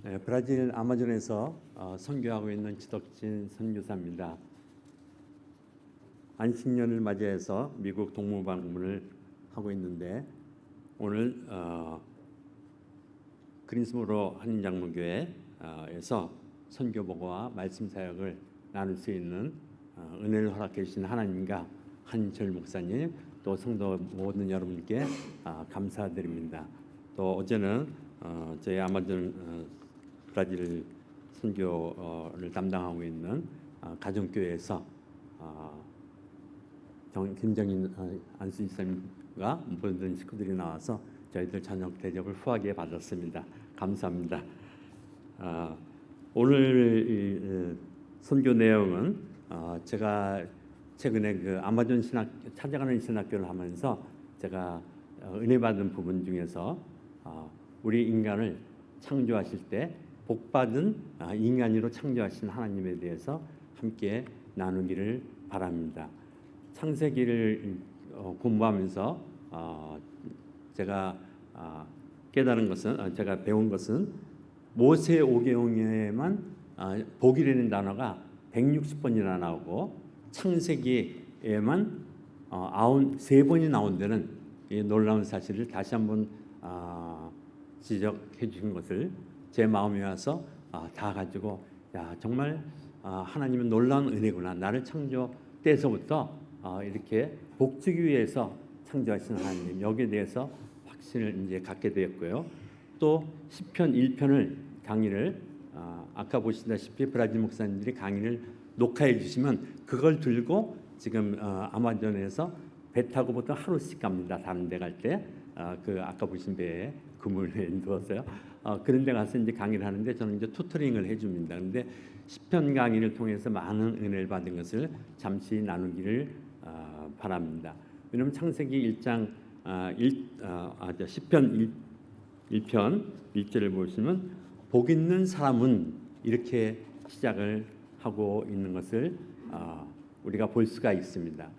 브라질 아마존에서 선교하고 있는 지덕진 선교사입니다. 안식년을 맞이해서 미국 동무 방문을 하고 있는데 오늘 그린스보로 한인장로교회에서 선교 보고와 말씀 사역을 나눌 수 있는 은혜를 허락해 주신 하나님과 한철 목사님 또 성도 모든 여러분께 감사드립니다. 또 어제는 저희 아마존 브라질 선교를 담당하고 있는 가정교회에서 김정인 안수집사님과 모든 식구들이 나와서 저희들 저녁 대접을 후하게 받았습니다. 감사합니다. 오늘 선교 내용은 제가 최근에 그 아마존 찾아가는 신학교를 하면서 제가 은혜 받은 부분 중에서 우리 인간을 창조하실 때 복받은 인간으로 창조하신 하나님에 대해서 함께 나누기를 바랍니다. 창세기를 공부하면서 제가 깨달은 것은 제가 배운 것은 모세오경에만 복이라는 단어가 160번이나 나오고 창세기에만 93번이 나온 데는 이 놀라운 사실을 다시 한번 지적해 주신 것을 제 마음에 와서 다 가지고 정말 하나님은 놀라운 은혜구나. 나를 창조 때서부터 이렇게 복주기 위해서 창조하신 하나님, 여기에 대해서 확신을 이제 갖게 되었고요. 또 시편 1편을 강의를 아까 보시다시피 브라질 목사님들이 강의를 녹화해 주시면 그걸 들고 지금 아마존에서 배 타고 보통 하루씩 갑니다. 다른 데 갈 때 그 아까 보신 배에 그물에 누워서요. 그런 데 가서 이제 강의를 하는데 저는 이제 투터링을 해줍니다. 그런데 시편 강의를 통해서 많은 은혜를 받은 것을 잠시 나누기를 바랍니다. 왜냐하면 창세기 1장 시편 1편 1절을 보시면 복 있는 사람은 이렇게 시작을 하고 있는 것을 우리가 볼 수가 있습니다.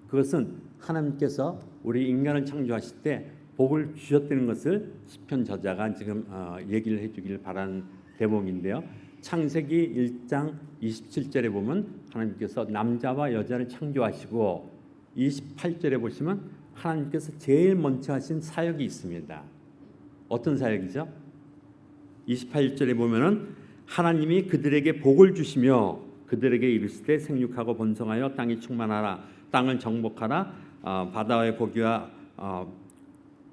그것은 하나님께서 우리 인간을 창조하실 때 복을 주셨다는 것을 시편 저자가 지금 얘기를 해주길 바라는 대목인데요. 창세기 1장 27절에 보면 하나님께서 남자와 여자를 창조하시고 28절에 보시면 하나님께서 제일 먼저 하신 사역이 있습니다. 어떤 사역이죠? 28절에 보면은 하나님이 그들에게 복을 주시며 그들에게 이르시되 생육하고 번성하여 땅이 충만하라 땅을 정복하라 바다의 고기와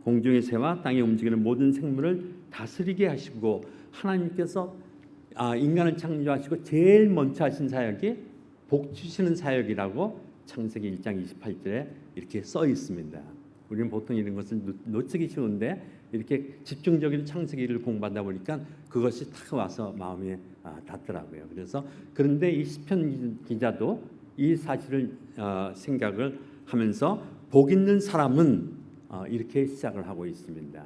공중의 새와 땅에 움직이는 모든 생물을 다스리게 하시고 하나님께서 인간을 창조하시고 제일 먼저 하신 사역이 복 주시는 사역이라고 창세기 1장 28절에 이렇게 써 있습니다. 우리는 보통 이런 것을 놓치기 쉬운데 이렇게 집중적인 창세기를 공부하다 보니까 그것이 탁 와서 마음에 닿더라고요. 그래서 그런데 이 시편 기자도 이 사실을 생각을 하면서 복 있는 사람은 이렇게 시작을 하고 있습니다.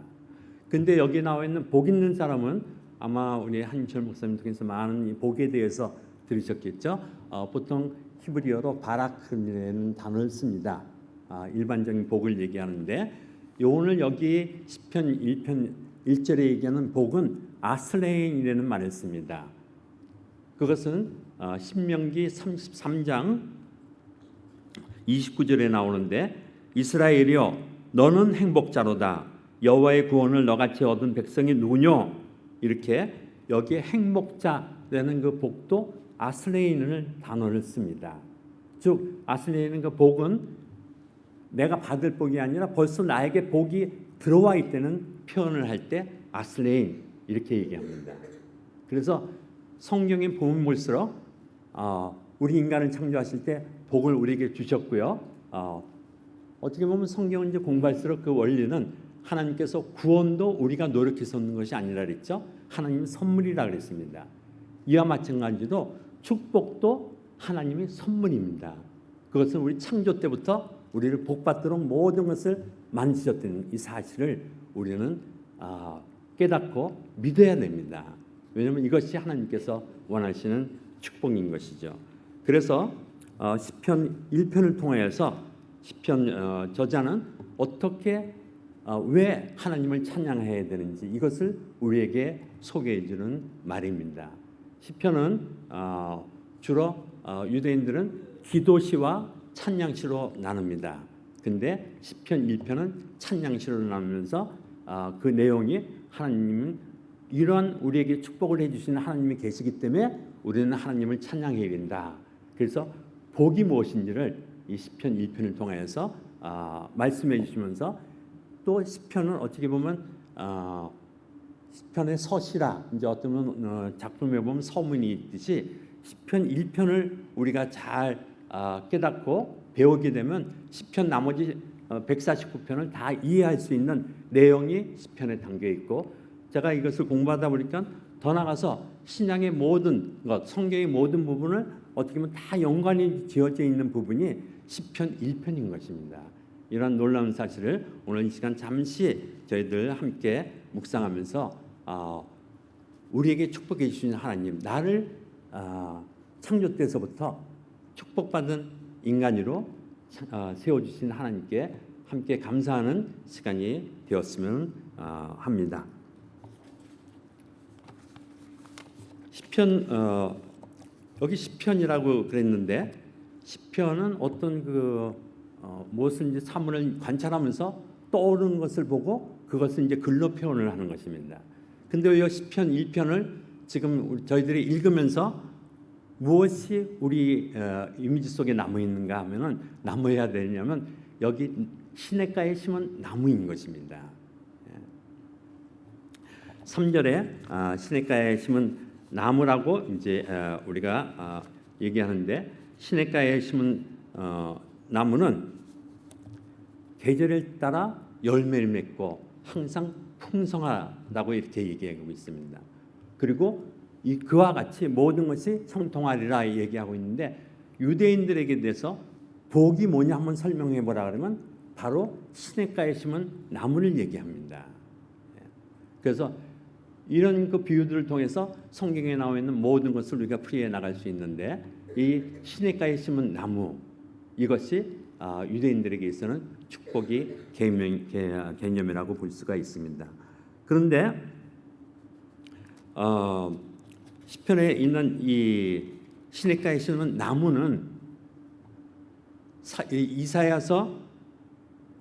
근데 여기 나와 있는 복 있는 사람은 아마 우리 한철 목사님 통해서 많은 이 복에 대해서 들으셨겠죠. 보통 히브리어로 바라크라는 단어를 씁니다. 일반적인 복을 얘기하는데 오늘 여기 시편 1편 1절에 얘기하는 복은 아슬레인이라는 말을 씁니다. 그것은 신명기 33장 29절에 나오는데 이스라엘이여 너는 행복자로다. 여호와의 구원을 너같이 얻은 백성이 누구뇨? 이렇게 여기에 행복자라는 그 복도 아슬레인을 단어를 씁니다. 즉 아슬레인은 그 복은 내가 받을 복이 아니라 벌써 나에게 복이 들어와 있다는 표현을 할 때 아슬레인 이렇게 얘기합니다. 그래서 성경에 보면 볼수록 우리 인간을 창조하실 때 복을 우리에게 주셨고요. 어떻게 보면 성경을 이제 공부할수록 그 원리는 하나님께서 구원도 우리가 노력해서 얻는 것이 아니라 그랬죠. 하나님의 선물이라 그랬습니다. 이와 마찬가지로 축복도 하나님의 선물입니다. 그것은 우리 창조 때부터 우리를 복받도록 모든 것을 만드셨다는 이 사실을 우리는 깨닫고 믿어야 됩니다. 왜냐하면 이것이 하나님께서 원하시는 축복인 것이죠. 그래서 시편 1편을 통해서 시편 저자는 어떻게 왜 하나님을 찬양해야 되는지 이것을 우리에게 소개해 주는 말입니다. 시편은 주로 유대인들은 기도시와 찬양시로 나눕니다. 근데 시편 1편은 찬양시로 나누면서 그 내용이 하나님은 이러한 우리에게 축복을 해주시는 하나님이 계시기 때문에 우리는 하나님을 찬양해야 된다. 그래서 복이 무엇인지를 이 시편 1편을 통해서 말씀해 주시면서 또 시편은 어떻게 보면 시편의 서시라 이제 어떤 작품에 보면 서문이 있듯이 시편 1편을 우리가 잘 깨닫고 배우게 되면 시편 나머지 149편을 다 이해할 수 있는 내용이 시편에 담겨 있고, 제가 이것을 공부하다 보니까 더 나가서 신약의 모든 것, 성경의 모든 부분을 어떻게 보면 다 연관이 지어져 있는 부분이 시편 1편인 것입니다. 이런 놀라운 사실을 오늘 이 시간 잠시 저희들 함께 묵상하면서 우리에게 축복해 주신 하나님, 나를 창조 때서부터 축복받은 인간으로 세워주신 하나님께 함께 감사하는 시간이 되었으면 합니다. 시편 여기 시편이라고 그랬는데 시편은 어떤 무엇인지 사물을 관찰하면서 떠오르는 것을 보고 그것을 이제 글로 표현을 하는 것입니다. 근데 이 시편 1편을 지금 저희들이 읽으면서 무엇이 우리 이미지 속에 남아 있는가 하면은 남아야 되냐면 여기 시냇가에 심은 나무인 것입니다. 3절에 시냇가에 심은 나무라고 이제 우리가 얘기하는데, 시냇가에 심은 나무는 계절에 따라 열매를 맺고 항상 풍성하다고 이렇게 얘기하고 있습니다. 그리고 그와 같이 모든 것이 형통하리라 얘기하고 있는데, 유대인들에게 대해서 복이 뭐냐 한번 설명해 보라 그러면 바로 시냇가에 심은 나무를 얘기합니다. 그래서 이런 그 비유들을 통해서 성경에 나와 있는 모든 것을 우리가 풀이해 나갈 수 있는데, 이 시냇가에 심은 나무, 이것이 유대인들에게 있어서는 축복이 개념이라고 볼 수가 있습니다. 그런데 시편에 있는 이 시냇가에 심은 나무는 이사야서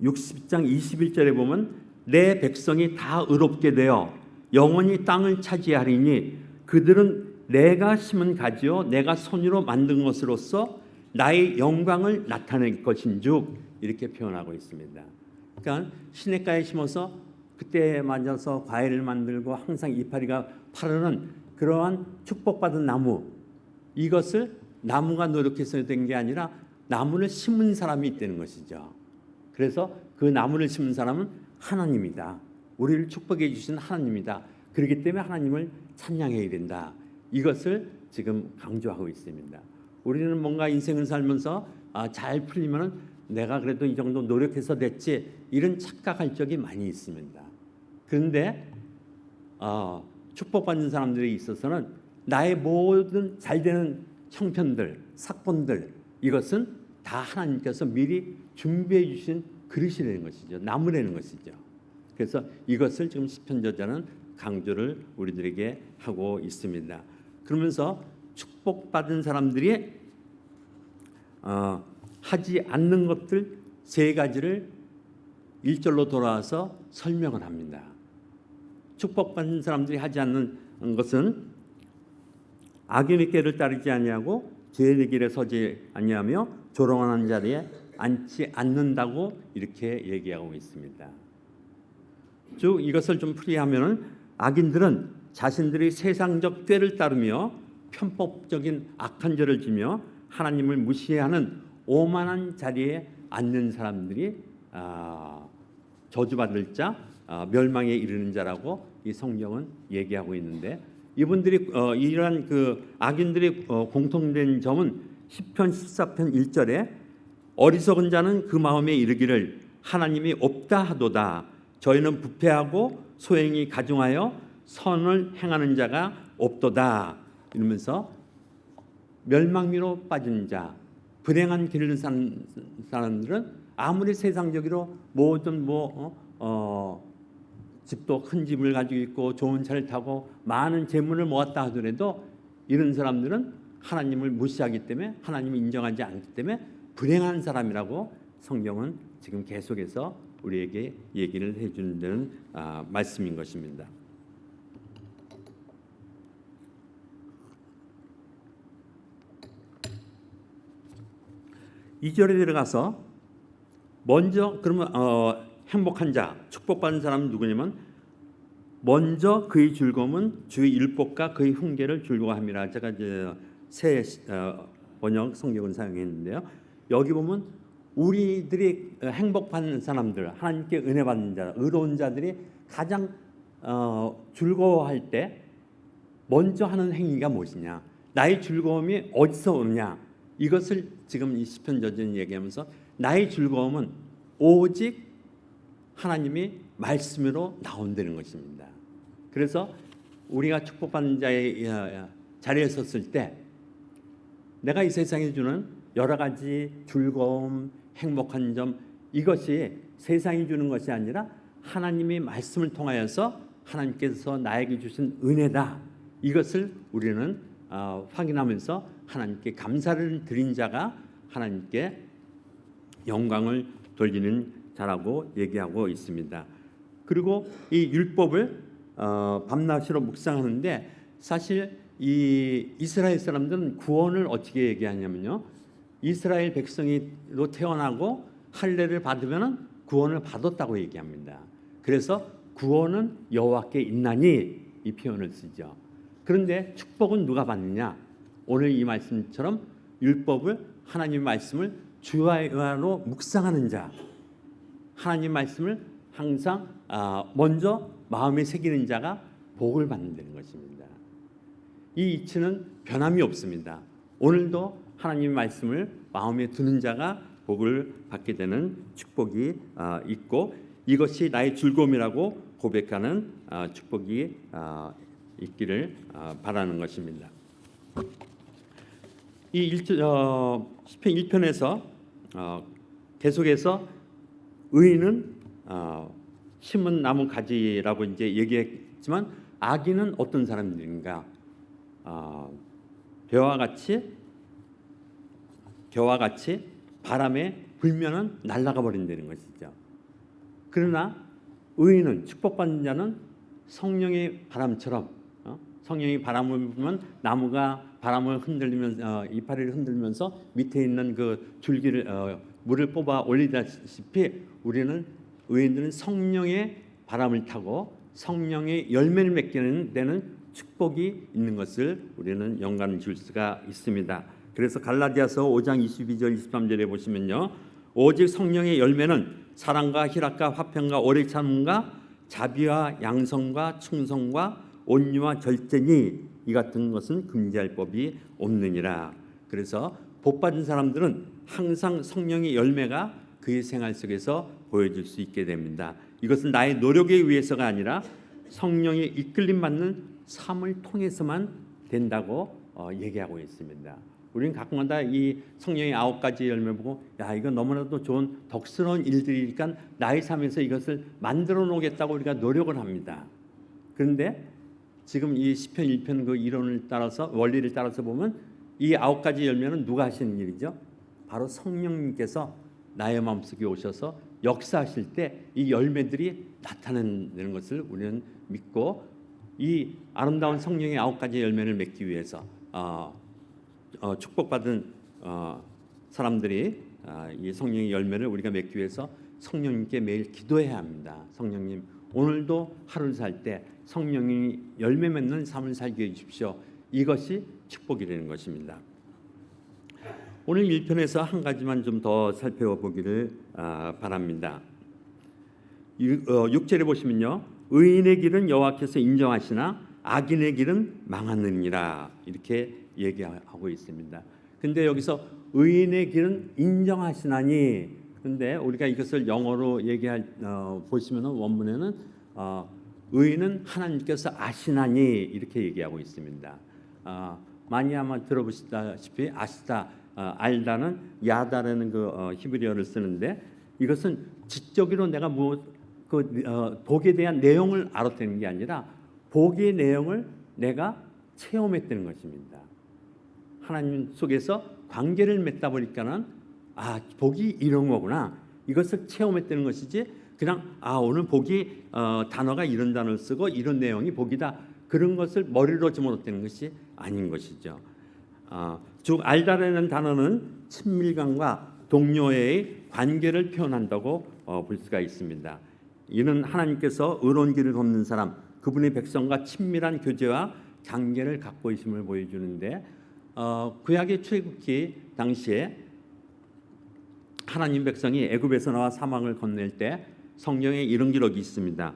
60장 21절에 보면 내 백성이 다 의롭게 되어 영원히 땅을 차지하리니 그들은 내가 심은 가지요 내가 손으로 만든 것으로서 나의 영광을 나타낼 것인즉, 이렇게 표현하고 있습니다. 그러니까 시냇가에 심어서 그때에 맞아서 과일을 만들고 항상 이파리가 파르는 그러한 축복받은 나무, 이것을 나무가 노력해서 된 게 아니라 나무를 심은 사람이 있다는 것이죠. 그래서 그 나무를 심은 사람은 하나님이다. 우리를 축복해 주신 하나님이다. 그렇기 때문에 하나님을 찬양해야 된다. 이것을 지금 강조하고 있습니다. 우리는 뭔가 인생을 살면서 잘 풀리면 내가 그래도 이 정도 노력해서 됐지, 이런 착각할 적이 많이 있습니다. 그런데 축복받는 사람들이 있어서는 나의 모든 잘되는 형편들, 사건들, 이것은 다 하나님께서 미리 준비해 주신 그릇이라는 것이죠. 나무라는 것이죠. 그래서 이것을 지금 시편 저자는 강조를 우리들에게 하고 있습니다. 그러면서 축복받은 사람들이 하지 않는 것들 세 가지를 1절로 돌아와서 설명을 합니다. 축복받는 사람들이 하지 않는 것은 악인의 길을 따르지 아니하고 죄의 길에 서지 아니하며 조롱하는 자리에 앉지 않는다고 이렇게 얘기하고 있습니다. 즉 이것을 좀 풀이하면은 악인들은 자신들이 세상적 꾀를 따르며 편법적인 악한 죄를 지며 하나님을 무시하는 오만한 자리에 앉는 사람들이 저주받을 자, 멸망에 이르는 자라고 이 성경은 얘기하고 있는데, 이분들이 이러한 그 악인들의 공통된 점은 시편 14편 1절에 어리석은 자는 그 마음에 이르기를 하나님이 없다 하도다. 저희는 부패하고 소행이 가중하여 선을 행하는 자가 없도다. 이러면서 멸망미로 빠진 자, 불행한 길을 사는 사람들은 아무리 세상적으로 모든 집도 큰 집을 가지고 있고 좋은 차를 타고 많은 재물을 모았다 하더라도 이런 사람들은 하나님을 무시하기 때문에 하나님을 인정하지 않기 때문에 불행한 사람이라고 성경은 지금 계속해서 우리에게 얘기를 해주는 말씀인 것입니다. 2절에 들어가서 먼저 그러면 행복한 자, 축복받는 사람은 누구냐면 먼저 그의 즐거움은 주의 율법과 그의 훈계를 즐거워함이라. 제가 이제 새 번역 성경을 사용했는데요. 여기 보면 우리들이 행복받는 사람들, 하나님께 은혜 받는 자, 의로운 자들이 가장 즐거워할 때 먼저 하는 행위가 무엇이냐? 나의 즐거움이 어디서 오느냐? 이것을 지금 이 시편 저자는 얘기하면서 나의 즐거움은 오직 하나님이 말씀으로 나온다는 것입니다. 그래서 우리가 축복받는 자의 자리에 섰을 때 내가 이 세상에 주는 여러 가지 즐거움, 행복한 점, 이것이 세상이 주는 것이 아니라 하나님의 말씀을 통하여서 하나님께서 나에게 주신 은혜다. 이것을 우리는 확인하면서 하나님께 감사를 드린 자가 하나님께 영광을 돌리는 자라고 얘기하고 있습니다. 그리고 이 율법을 밤낮으로 묵상하는데 사실 이 이스라엘 사람들은 구원을 어떻게 얘기하냐면요. 이스라엘 백성이로 태어나고 할례를 받으면 구원을 받았다고 얘기합니다. 그래서 구원은 여호와께 있나니 이 표현을 쓰죠. 그런데 축복은 누가 받느냐? 오늘 이 말씀처럼 율법을 하나님 말씀을 주야로 묵상하는 자, 하나님 말씀을 항상 먼저 마음에 새기는 자가 복을 받는다는 것입니다. 이 이치는 변함이 없습니다. 오늘도 하나님 말씀을 마음에 두는 자가 복을 받게 되는 축복이 있고 이것이 나의 즐거움이라고 고백하는 축복이 있기를 바라는 것입니다. 이 시편 1편에서 계속해서 의인은 심은 나무 가지라고 이제 얘기했지만 악인은 어떤 사람들인가? 겨와 같이 바람에 불면은 날아가 버린다는 것이죠. 그러나 의인은 축복받는 자는 성령의 바람처럼 성령이 바람을 불면 나무가 바람을 흔들리면서 이파리를 흔들면서 밑에 있는 그 줄기를 물을 뽑아 올리다시피 우리는 의인들은 성령의 바람을 타고 성령의 열매를 맺게 되는 축복이 있는 것을 우리는 영감을 줄 수가 있습니다. 그래서 갈라디아서 5장 22절 23절에 보시면요. 오직 성령의 열매는 사랑과 희락과 화평과 오래 참음과 자비와 양성과 충성과 온유와 절제니 이 같은 것은 금지할 법이 없느니라. 그래서 복받은 사람들은 항상 성령의 열매가 그의 생활 속에서 보여줄 수 있게 됩니다. 이것은 나의 노력에 의해서가 아니라 성령의 이끌림 받는 삶을 통해서만 된다고 얘기하고 있습니다. 우리는 가끔마다 이 성령의 9가지 열매 보고 야 이거 너무나도 좋은 덕스러운 일들이니까 나의 삶에서 이것을 만들어 놓겠다고 우리가 노력을 합니다. 그런데 지금 이 시편 1편 그 이론을 따라서 원리를 따라서 보면 이 9가지 열매는 누가 하시는 일이죠? 바로 성령님께서 나의 마음속에 오셔서 역사하실 때 이 열매들이 나타나는 것을 우리는 믿고 이 아름다운 성령의 9가지 열매를 맺기 위해서 축복받은 사람들이 이 성령의 열매를 우리가 맺기 위해서 성령님께 매일 기도해야 합니다. 성령님 오늘도 하루를 살 때 성령이 열매 맺는 삶을 살게 해주십시오. 이것이 축복이 되는 것입니다. 오늘 1편에서 한 가지만 좀 더 살펴보기를 바랍니다. 6절에 보시면요. 의인의 길은 여호와께서 인정하시나 악인의 길은 망하느니라 이렇게 얘기하고 있습니다. 근데 여기서 의인의 길은 인정하시나니 근데 우리가 이것을 영어로 보시면 원문에는 의인은 하나님께서 아시나니 이렇게 얘기하고 있습니다. 많이 아마 들어보시다시피 알다는 야다라는 그 히브리어를 쓰는데 이것은 지적으로 내가 복에 대한 내용을 알았다는 게 아니라 복의 내용을 내가 체험했다는 것입니다. 하나님 속에서 관계를 맺다 보니까는 복이 이런 거구나, 이것을 체험했다는 것이지 그냥 오늘 복이 단어가 이런 단어를 쓰고 이런 내용이 복이다, 그런 것을 머리로 집어넣는 것이 아닌 것이죠. 즉 알다라는 단어는 친밀감과 동료의 관계를 표현한다고 볼 수가 있습니다. 이는 하나님께서 의로운 길을 걷는 사람, 그분의 백성과 친밀한 교제와 관계를 갖고 있음을 보여주는데, 구약의 출애굽기 당시에 하나님 백성이 애굽에서 나와 사막을 건널 때 성경에 이런 기록이 있습니다.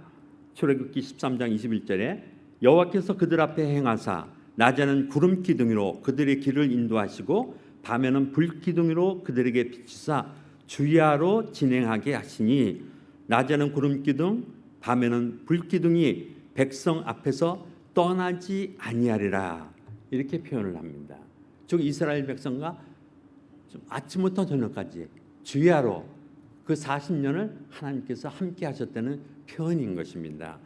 출애굽기 13장 21절에 여호와께서 그들 앞에 행하사 낮에는 구름 기둥으로 그들의 길을 인도하시고 밤에는 불 기둥으로 그들에게 비추사 주야로 진행하게 하시니 낮에는 구름 기둥 밤에는 불 기둥이 백성 앞에서 떠나지 아니하리라, 이렇게 표현을 합니다. 즉 이스라엘 백성과 아침부터 저녁까지 주야로 그 40년을 하나님께서 함께 하셨다는 표현인 것입니다.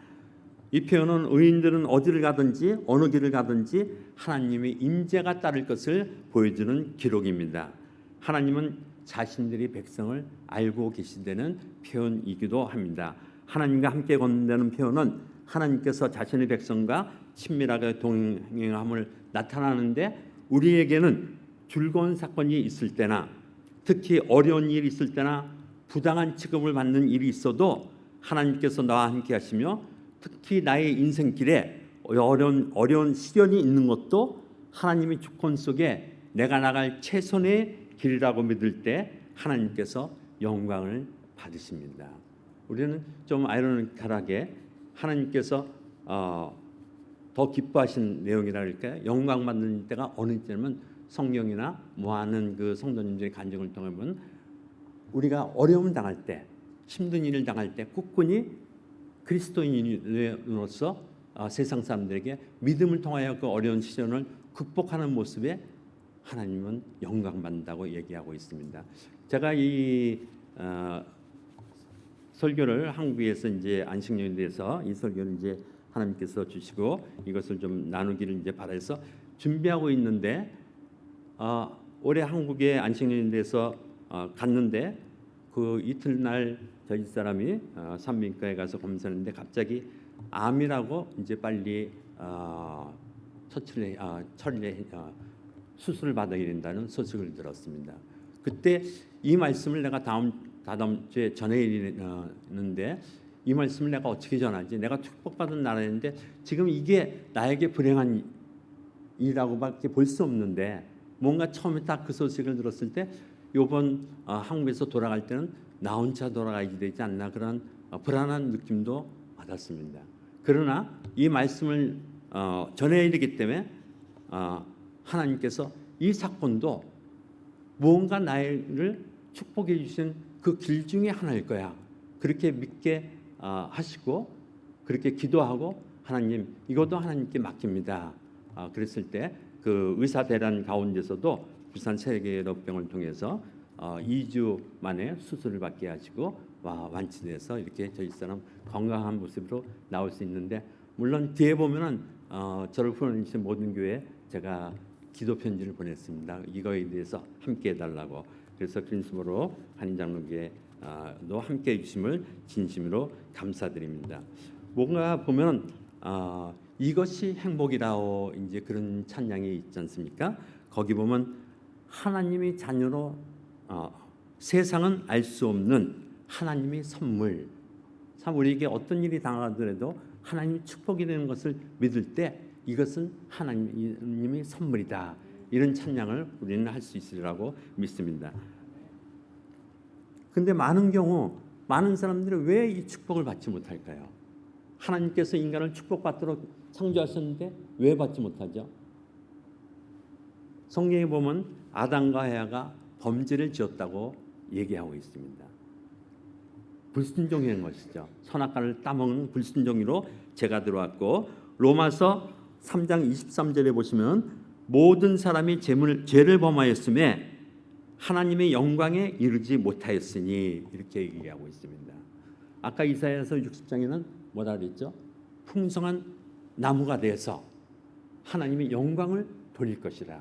이 표현은 의인들은 어디를 가든지 어느 길을 가든지 하나님의 임재가 따를 것을 보여주는 기록입니다. 하나님은 자신들이 백성을 알고 계시다는 표현이기도 합니다. 하나님과 함께 걷는다는 표현은 하나님께서 자신의 백성과 친밀하게 동행함을 나타나는데, 우리에게는 즐거운 사건이 있을 때나 특히 어려운 일이 있을 때나 부당한 취급을 받는 일이 있어도 하나님께서 나와 함께 하시며, 특히 나의 인생길에 어려운 시련이 있는 것도 하나님의 주권 속에 내가 나갈 최선의 길이라고 믿을 때 하나님께서 영광을 받으십니다. 우리는 좀 아이러니컬하게 하나님께서 더 기뻐하신 내용이라 할까요? 영광 받는 때가 어느 때면 성경이나 많은 그 성도님들의 간증을 통해 보면 우리가 어려움 당할 때, 힘든 일을 당할 때 꿋꿋이 그리스도인으로서 세상 사람들에게 믿음을 통하여 그 어려운 시련을 극복하는 모습에 하나님은 영광 받는다고 얘기하고 있습니다. 제가 이 설교를 한국에서 이제 안식년에 대해서 이 설교를 이제 하나님께서 주시고 이것을 좀 나누기를 이제 바라서 준비하고 있는데, 올해 한국에 안식년에 대해서 갔는데 그 이튿날 저희 사람이 산부인과에 가서 검사했는데 갑자기 암이라고 이제 빨리 수술을 받아야 된다는 소식을 들었습니다. 그때 이 말씀을 내가 다음 주에 전해드리는데, 이 말씀을 내가 어떻게 전하지? 내가 축복받은 나라인데 지금 이게 나에게 불행한 일이라고밖에 볼 수 없는데, 뭔가 처음에 딱 그 소식을 들었을 때 이번 한국에서 돌아갈 때는 나 혼자 돌아가야 되지 않나, 그런 불안한 느낌도 받았습니다. 그러나 이 말씀을 전해야 되기 때문에 하나님께서 이 사건도 무언가 나를 축복해 주신 그 길 중에 하나일 거야, 그렇게 믿게 하시고 그렇게 기도하고 하나님 이것도 하나님께 맡깁니다. 그랬을 때 그 의사 대란 가운데서도 부산 세계의료병을 통해서 2주 만에 수술을 받게 하시고 완치돼서 이렇게 저희 사람 건강한 모습으로 나올 수 있는데, 물론 뒤에 보면은 저를 후원해주신 모든 교회에 제가 기도 편지를 보냈습니다. 이거에 대해서 함께 해달라고. 그래서 그린스보로 한인장로교회도 함께 해주심을 진심으로 감사드립니다. 뭔가 보면 이것이 행복이라고 이제 그런 찬양이 있지 않습니까? 거기 보면 하나님의 자녀로 세상은 알 수 없는 하나님의 선물, 참 우리에게 어떤 일이 당하더라도 하나님의 축복이 되는 것을 믿을 때 이것은 하나님의 선물이다, 이런 찬양을 우리는 할 수 있으리라고 믿습니다. 그런데 많은 경우 많은 사람들이 왜 이 축복을 받지 못할까요? 하나님께서 인간을 축복받도록 창조하셨는데 왜 받지 못하죠? 성경에 보면 아담과 헤아가 범죄를 지었다고 얘기하고 있습니다. 불순종인 것이죠. 선악과를 따먹는 불순종으로 죄가 들어왔고, 로마서 3장 23절에 보시면 모든 사람이 죄를 범하였음에 하나님의 영광에 이르지 못하였으니, 이렇게 얘기하고 있습니다. 아까 이사야서 60장에는 뭐라 그랬죠? 풍성한 나무가 되어서 하나님의 영광을 돌릴 것이라.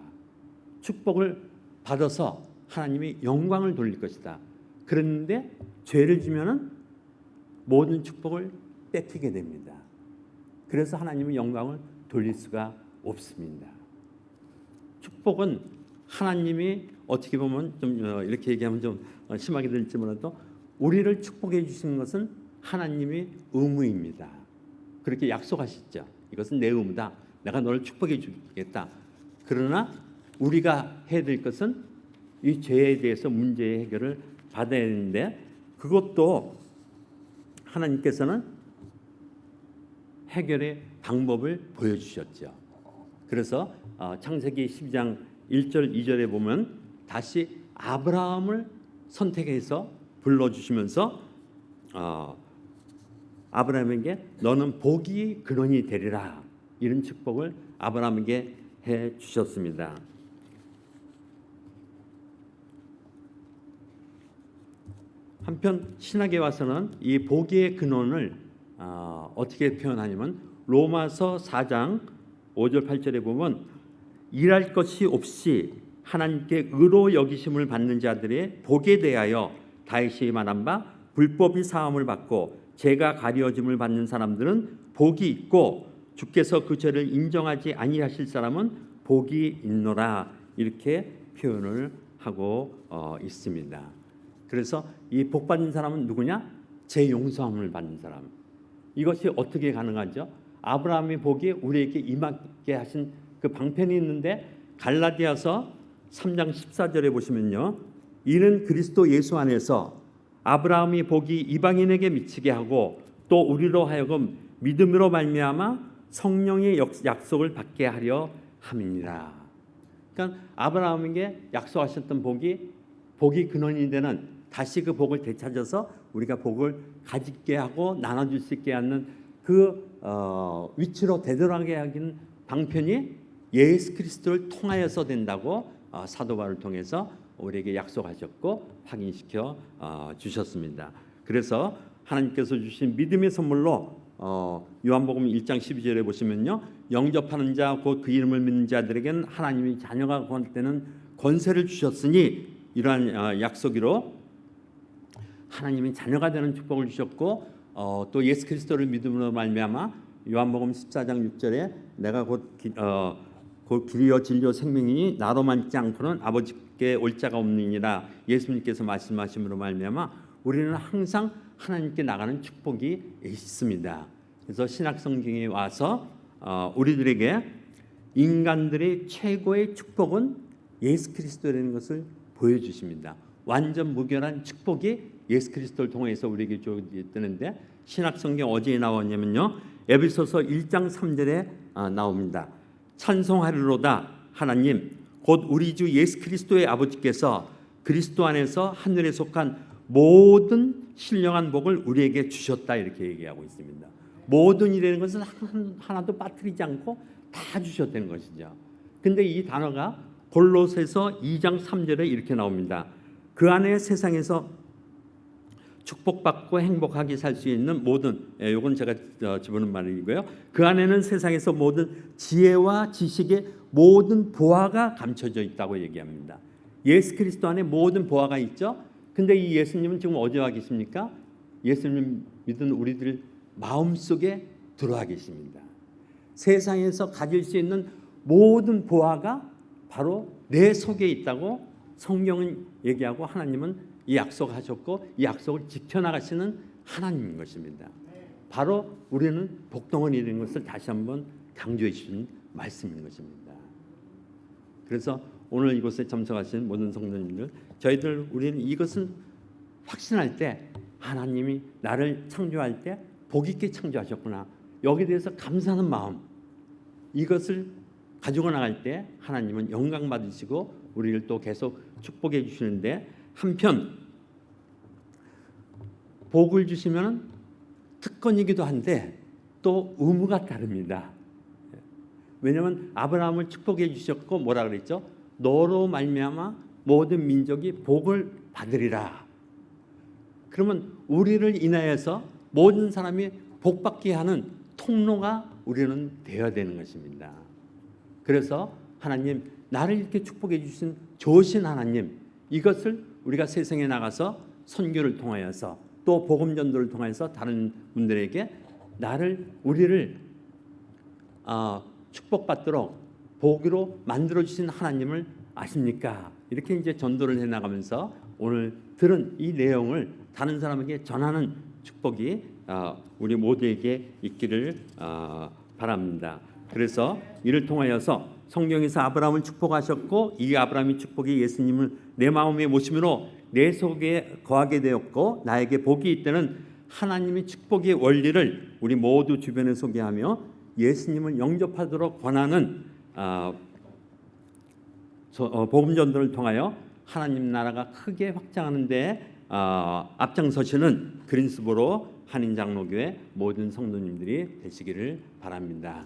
축복을 받아서 하나님의 영광을 돌릴 것이다. 그런데 죄를 지면은 모든 축복을 뺏기게 됩니다. 그래서 하나님의 영광을 돌릴 수가 없습니다. 축복은 하나님이 어떻게 보면 좀 이렇게 얘기하면 좀 심하게 들릴지 몰라도 우리를 축복해 주시는 것은 하나님의 의무입니다. 그렇게 약속하셨죠. 이것은 내 의무다. 내가 너를 축복해 주겠다. 그러나 우리가 해야 될 것은 이 죄에 대해서 문제의 해결을 받아야 되는데 그것도 하나님께서는 해결의 방법을 보여주셨죠. 그래서 창세기 12장 1절 2절에 보면 다시 아브라함을 선택해서 불러주시면서 아브라함에게 너는 복이 근원이 되리라 이런 축복을 아브라함에게 해 주셨습니다. 한편 신학에 와서는 이 복의 근원을 어떻게 표현하냐면 로마서 4장 5절 8절에 보면 일할 것이 없이 하나님께 의로 여기심을 받는 자들의 복에 대하여 다윗이 말한 바 불법이 사함을 받고 죄가 가려짐을 받는 사람들은 복이 있고 주께서 그 죄를 인정하지 아니하실 사람은 복이 있노라 이렇게 표현을 하고 있습니다. 그래서 이 복 받는 사람은 누구냐? 죄 용서함을 받는 사람. 이것이 어떻게 가능하죠? 아브라함의 복이 우리에게 임하게 하신 그 방편이 있는데 갈라디아서 3장 14절에 보시면요. 이는 그리스도 예수 안에서 아브라함의 복이 이방인에게 미치게 하고 또 우리로 하여금 믿음으로 말미암아 성령의 약속을 받게 하려 함이니라. 그러니까 아브라함에게 약속하셨던 복이 근원이 되는 다시 그 복을 되찾아서 우리가 복을 가지게 하고 나눠줄 수 있게 하는 그 위치로 되돌아가게 하는 방편이 예수 그리스도를 통하여서 된다고 사도 바울을 통해서 우리에게 약속하셨고 확인시켜 주셨습니다. 그래서 하나님께서 주신 믿음의 선물로 요한복음 1장 12절에 보시면요. 영접하는 자 곧 그 이름을 믿는 자들에게는 하나님의 자녀가 되는 권세를 주셨으니 이러한 약속으로 하나님의 자녀가 되는 축복을 주셨고 또 예수 그리스도를 믿음으로 말미암아 요한복음 14장 6절에 내가 곧 길이요 진리요 생명이니 나로만 있지 않고는 아버지께 올 자가 없느니라 예수님께서 말씀하심으로 말미암아 우리는 항상 하나님께 나가는 축복이 있습니다. 그래서 신약 성경에 와서 우리들에게 인간들의 최고의 축복은 예수 그리스도라는 것을 보여주십니다. 완전 무결한 축복이 예수 그리스도를 통해서 우리에게 주어지는데 신약 성경 어디에 나왔냐면요. 에베소서 1장 3절에 나옵니다. 찬송하리로다 하나님 곧 우리 주 예수 그리스도의 아버지께서 그리스도 안에서 하늘에 속한 모든 신령한 복을 우리에게 주셨다 이렇게 얘기하고 있습니다. 모든 이라는 것은 하나도 빠뜨리지 않고 다 주셨다는 것이죠. 근데 이 단어가 골로새서 2장 3절에 이렇게 나옵니다. 그 안에 세상에서 축복받고 행복하게 살 수 있는 모든 이건 제가 집어넣은 말이고요. 그 안에는 세상에서 모든 지혜와 지식의 모든 보화가 감춰져 있다고 얘기합니다. 예수 그리스도 안에 모든 보화가 있죠. 근데 이 예수님은 지금 어디 와 계십니까? 예수님 믿은 우리들 마음속에 들어와 계십니다. 세상에서 가질 수 있는 모든 보화가 바로 내 속에 있다고 성경은 얘기하고 하나님은 이 약속하셨고 이 약속을 지켜나가시는 하나님인 것입니다. 바로 우리는 복덩어리인 것을 다시 한번 강조해 주신 말씀인 것입니다. 그래서 오늘 이곳에 참석하신 모든 성도님들 우리는 이것을 확신할 때 하나님이 나를 창조할 때 복 있게 창조하셨구나. 여기에 대해서 감사하는 마음 이것을 가지고 나갈 때 하나님은 영광 받으시고 우리를 또 계속 축복해 주시는데 한편 복을 주시면 특권이기도 한데 또 의무가 따릅니다. 왜냐하면 아브라함을 축복해 주셨고 뭐라 그랬죠? 너로 말미암아 모든 민족이 복을 받으리라. 그러면 우리를 인하여서 모든 사람이 복받게 하는 통로가 우리는 되어야 되는 것입니다. 그래서 하나님, 나를 이렇게 축복해 주신 좋으신 하나님, 이것을 우리가 세상에 나가서 선교를 통하여서 또 복음 전도를 통해서 다른 분들에게 우리를 축복받도록 복으로 만들어 주신 하나님을 아십니까? 이렇게 이제 전도를 해 나가면서 오늘 들은 이 내용을 다른 사람에게 전하는 축복이 우리 모두에게 있기를 바랍니다. 그래서 이를 통하여서 성경에서 아브라함을 축복하셨고 이 아브라함의 축복이 예수님을 내 마음에 모심으로 내 속에 거하게 되었고 나에게 복이 있다는 하나님의 축복의 원리를 우리 모두 주변에 소개하며 예수님을 영접하도록 권하는 복음 전도를 통하여 하나님 나라가 크게 확장하는 데 앞장서시는 그린스보로 한인장로교회 모든 성도님들이 되시기를 바랍니다.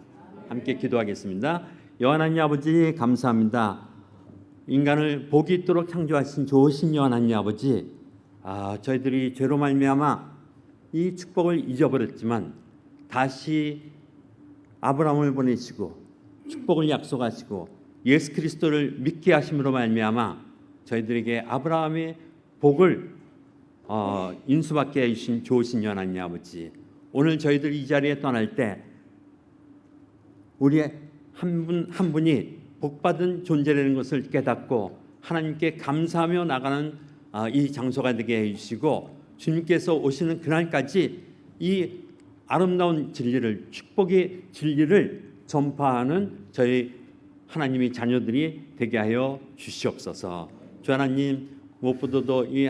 함께 기도하겠습니다. 여호와님 아버지, 감사합니다. 인간을 복이 있도록 창조하신 좋으신 여호와님 아버지, 저희들이 죄로 말미암아 이 축복을 잊어버렸지만 다시 아브라함을 보내시고 축복을 약속하시고 예수 그리스도를 믿게 하심으로 말미암아 저희들에게 아브라함의 복을 인수받게 해주신 좋으신 하나님 아버지, 오늘 저희들이 이 자리에 떠날 때 우리의 한 분 한 분이 복받은 존재라는 것을 깨닫고 하나님께 감사하며 나가는 이 장소가 되게 해주시고 주님께서 오시는 그날까지 이 아름다운 진리를, 축복의 진리를 전파하는 저희 하나님의 자녀들이 되게 하여 주시옵소서. 주 하나님, 무엇보다도 이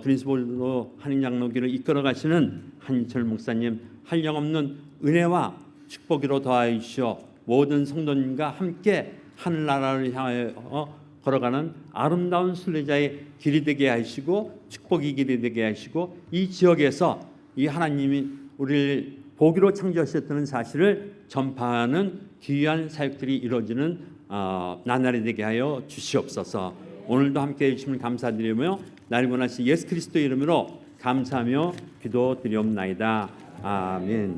그린스보로 한인장로교를 이끌어 가시는 한인철 목사님 한량없는 은혜와 축복으로 더하여 주시어 모든 성도님과 함께 하늘나라를 향하여 걸어가는 아름다운 순례자의 길이 되게 하시고 축복의 길이 되게 하시고 이 지역에서 이 하나님이 우리를 복으로 창조하셨다는 사실을 전파하는 귀한 사역들이 이루어지는 나날이 되게 하여 주시옵소서. 오늘도 함께해 주심을 감사드리며 나를 원하신 예수 그리스도의 이름으로 감사하며 기도드리옵나이다. 아멘.